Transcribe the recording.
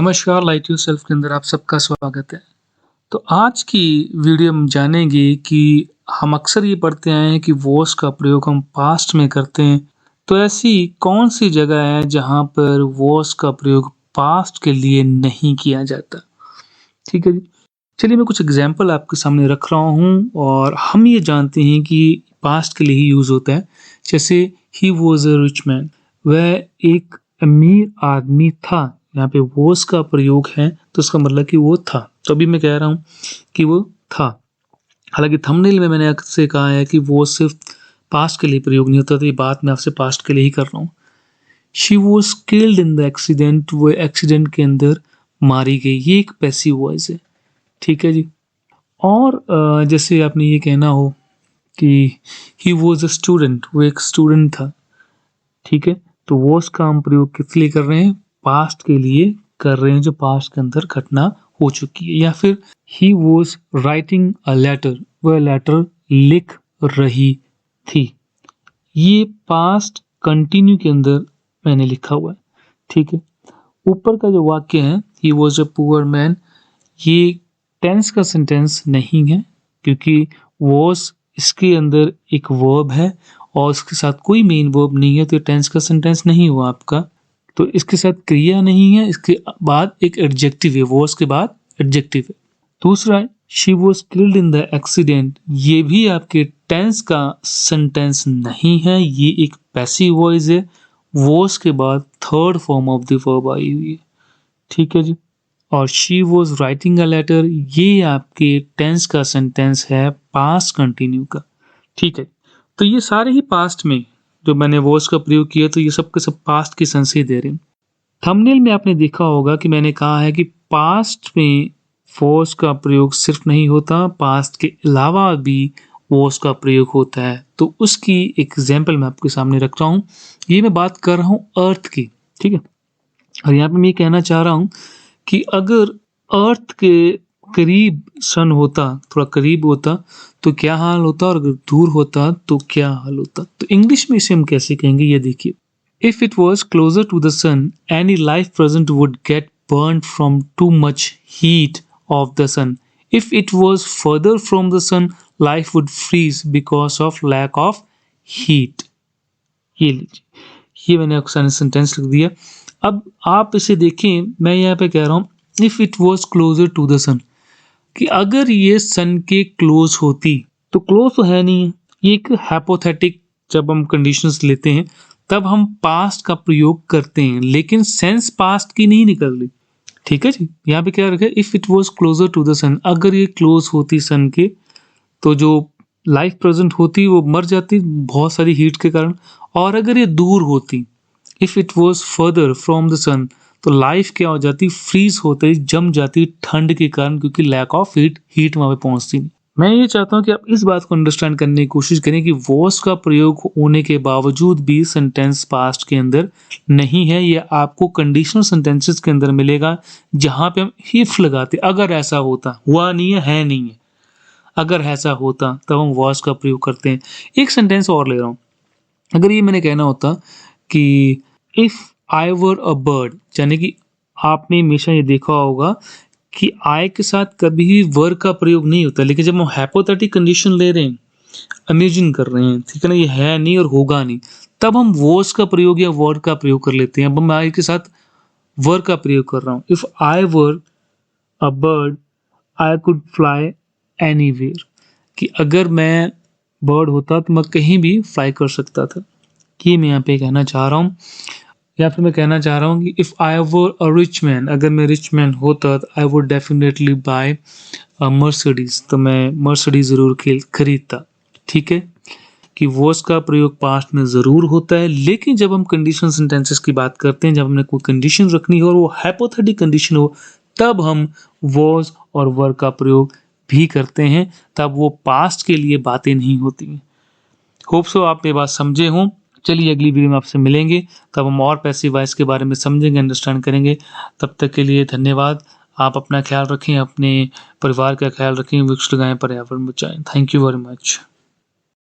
नमस्कार, light yourself के अंदर आप सबका स्वागत है। तो आज की वीडियो में जानेंगे कि हम अक्सर ये पढ़ते आए हैं कि वॉस का प्रयोग हम पास्ट में करते हैं। तो ऐसी कौन सी जगह है जहाँ पर वॉस का प्रयोग पास्ट के लिए नहीं किया जाता? ठीक है जी। चलिए मैं कुछ एग्जाम्पल आपके सामने रख रहा हूँ और हम ये जानते हैं कि पास्ट के लिए ही यूज़ होता है। जैसे he was a rich man, वह एक अमीर आदमी था। यहाँ पे वॉस का प्रयोग है तो इसका मतलब कि वो था। तो अभी मैं कह रहा हूँ कि वो था। हालांकि थंबनेल में मैंने आपसे कहा है कि वो सिर्फ पास्ट के लिए प्रयोग नहीं होता, तो ये बात मैं आपसे पास्ट के लिए ही कर रहा हूँ। She was killed in the accident, वो एक्सीडेंट के अंदर मारी गई। ये एक पैसिव वॉइस है। ठीक है जी। और जैसे आपने ये कहना हो कि ही वॉज अ स्टूडेंट, वो एक स्टूडेंट था। ठीक है। तो वॉस का हम प्रयोग किस लिए कर रहे हैं? पास्ट के लिए कर रहे हैं, जो पास्ट के अंदर घटना हो चुकी है। या फिर he was writing a letter, वह लेटर लिख रही थी। ये पास्ट कंटिन्यू के अंदर मैंने लिखा हुआ है। ठीक है। ऊपर का जो वाक्य है he was a poor man, ये टेंस का सेंटेंस नहीं है, क्योंकि वॉज इसके अंदर एक वर्ब है और इसके साथ कोई मेन वर्ब नहीं है, तो टेंस का सेंटेंस नहीं हुआ आपका। तो इसके साथ क्रिया नहीं है, इसके बाद एक एडजेक्टिव है, वॉज के बाद एडजेक्टिव है। दूसरा, she was killed in the accident, ये भी आपके टेंस का सेंटेंस नहीं है, ये एक पैसिव वॉइस है। वॉज के बाद third form of the verb आई हुई है। ठीक है जी। और she was writing a letter, ये आपके टेंस का सेंटेंस है, पास्ट कंटिन्यू का। ठीक है। तो ये सारे ही पास्ट में जो मैंने वॉज का प्रयोग किया, तो ये सब के सब पास्ट की सेंस ही दे रहे हैं। थंबनेल में आपने देखा होगा कि मैंने कहा है कि पास्ट में वॉज का प्रयोग सिर्फ नहीं होता, पास्ट के अलावा भी वॉज का प्रयोग होता है। तो उसकी एग्जाम्पल मैं आपके सामने रख रहा हूँ। ये मैं बात कर रहा हूँ अर्थ की। ठीक है। और यहाँ पे मैं ये कहना चाह रहा हूँ कि अगर अर्थ के करीब सन होता, थोड़ा करीब होता, तो क्या हाल होता, और अगर दूर होता तो क्या हाल होता। तो इंग्लिश में इसे हम कैसे कहेंगे, ये देखिए। If it was closer to the sun, any life present would get burn from too much heat of the sun. If it was further from the sun, life would freeze because of lack of heat. ये लीजिए, ये मैंने आपको sentence लिख दिया। अब आप इसे देखें, मैं यहाँ पे कह रहा हूँ if it was closer to the sun, कि अगर ये सन के क्लोज होती, तो क्लोज तो है नहीं है, ये एक हाइपोथेटिक, जब हम कंडीशंस लेते हैं तब हम पास्ट का प्रयोग करते हैं, लेकिन सेंस पास्ट की नहीं निकल रही। ठीक है जी। यहाँ पे क्या रखा है, if it was closer to the sun, अगर ये क्लोज होती सन के, तो जो लाइफ प्रेजेंट होती वो मर जाती बहुत सारी हीट के कारण। और अगर ये दूर होती, if it was further from the sun, तो लाइफ क्या हो जाती, फ्रीज होते ही जम जाती ठंड के कारण, क्योंकि लैक ऑफ हीट वहां पे पहुंचती नहीं। मैं ये चाहता हूँ कि आप इस बात को अंडरस्टैंड करने की कोशिश करें कि वॉज का प्रयोग होने के बावजूद भी सेंटेंस पास्ट के अंदर नहीं है। ये आपको कंडीशनल सेंटेंसेस के अंदर मिलेगा, जहां पे हम इफ लगाते, अगर ऐसा होता, हुआ नहीं है नहीं है, अगर ऐसा होता तब हम वॉज का प्रयोग करते हैं। एक सेंटेंस और ले रहा हूँ। अगर ये मैंने कहना होता कि if I were a bird, यानी कि आपने हमेशा ये देखा होगा कि आई के साथ कभी भी वर का प्रयोग नहीं होता, लेकिन जब हम हाइपोथेटिक कंडीशन ले रहे हैं, इमेजिन कर रहे हैं, ठीक है ना, ये है नहीं और होगा नहीं, तब हम वॉज का प्रयोग या वर्ड का प्रयोग कर लेते हैं। अब मैं आई के साथ वर का प्रयोग कर रहा हूँ। If I were a bird, I could fly anywhere, कि अगर मैं बर्ड होता तो मैं कहीं भी फ्लाई कर सकता था। ये मैं यहाँ पे कहना चाह रहा हूँ। या फिर मैं कहना चाह रहा हूँ कि if I were a rich man, अगर मैं रिच मैन होता तो I would definitely buy Mercedes, तो मैं मर्सिडीज ज़रूर खरीदता। ठीक है। कि वॉज का प्रयोग पास्ट में ज़रूर होता है, लेकिन जब हम कंडीशन सेंटेंसेस की बात करते हैं, जब हमने कोई कंडीशन रखनी हो और वो हाइपोथेटिक कंडीशन हो, तब हम वॉज और वर का प्रयोग भी करते हैं, तब वो पास्ट के लिए बातें नहीं होती हैं। होप सो आप ये बात समझे हों। चलिए अगली वीडियो में आपसे मिलेंगे, तब हम और पैसिव वॉइस के बारे में समझेंगे, अंडरस्टैंड करेंगे। तब तक के लिए धन्यवाद। आप अपना ख्याल रखें, अपने परिवार का ख्याल रखें, वृक्ष लगाएं, पर्यावरण बचाएं। Thank you very much.